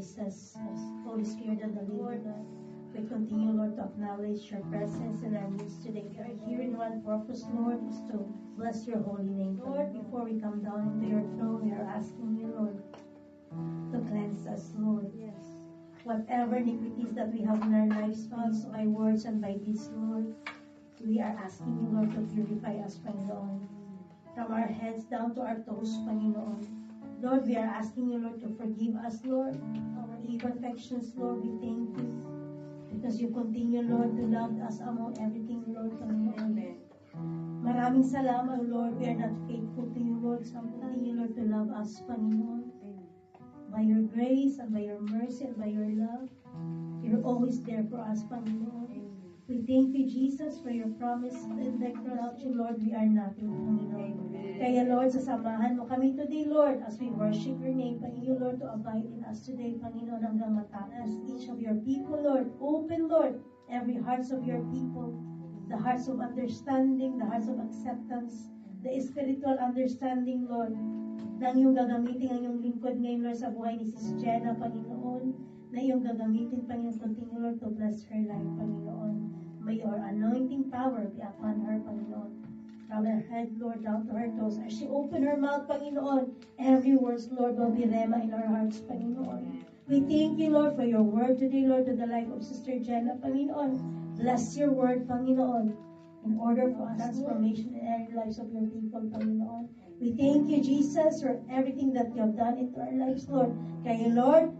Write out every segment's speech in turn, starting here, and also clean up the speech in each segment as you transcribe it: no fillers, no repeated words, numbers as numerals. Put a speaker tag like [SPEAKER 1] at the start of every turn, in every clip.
[SPEAKER 1] Jesus. Holy Spirit of the living God, we continue, Lord, to acknowledge your presence in our midst today. We are here in one purpose, Lord, is to bless your holy name. Lord, before we come down into your throne, we are asking you, Lord, to cleanse us, Lord.
[SPEAKER 2] Yes.
[SPEAKER 1] Whatever iniquities that we have in our lives, thoughts, by words, and by deeds, Lord, we are asking you, Lord, to purify us, Panginoon. From our heads down to our toes, Panginoon. Lord, we are asking you, Lord, to forgive us, Lord. Our imperfections, Lord, we thank you. Because you continue, Lord, to love us among everything, Lord, Panginoon. Maraming salamat, Lord. We are not faithful to you, Lord. So continue, Lord, to love us, Panginoon. By your grace and by your mercy and by your love, you're always there for us, Panginoon. We thank you, Jesus, for your promise and without you, Lord, we are nothing, Panginoon. Kaya, Lord, sasamahan mo kami today, Lord, as we worship your name. Panginoon, Lord, to abide in us today, Panginoon, hanggang mataas each of your people, Lord. Open, Lord, every hearts of your people, the hearts of understanding, the hearts of acceptance, the spiritual understanding, Lord, na iyong gagamitin ang iyong lingkod ngayon, Lord, sa buhay ni Sis Jenna, Panginoon, na iyong gagamitin, Panginoon, continue, Lord, to bless her life, Panginoon. May your anointing power be upon her, Panginoon. From her head, Lord, down to her toes. As she open her mouth, Panginoon, every word, Lord, will be rema in our hearts, Panginoon. We thank you, Lord, for your word today, Lord, to the life of Sister Jenna, Panginoon. Bless your word, Panginoon, in order for transformation in every lives of your people, Panginoon. We thank you, Jesus, for everything that you have done into our lives, Lord. Kaya, Lord,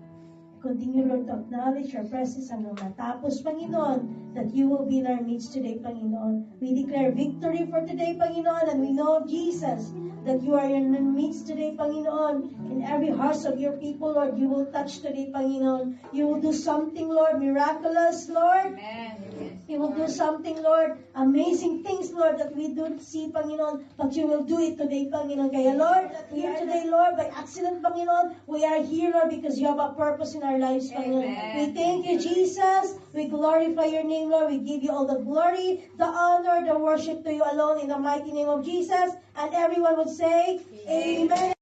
[SPEAKER 1] continue, Lord, to acknowledge your presence hanggang matapos, Panginoon, that you will be in our midst today, Panginoon. We declare victory for today, Panginoon, and we know, Jesus, that you are in the midst today, Panginoon. In every heart of your people, Lord, you will touch today, Panginoon. You will do something, Lord, miraculous, Lord.
[SPEAKER 2] Amen.
[SPEAKER 1] You will do something, Lord, amazing things, Lord, that we don't see, Panginoon, but you will do it today, Panginoon. Kaya, Lord, here today, Lord, by accident, Panginoon, we are here, Lord, because you have a purpose in our lives, Panginoon.
[SPEAKER 2] Amen.
[SPEAKER 1] We thank you, Jesus. We glorify your name, Lord. We give you all the glory, the honor, the worship to you alone in the mighty name of Jesus. And everyone would say, Amen.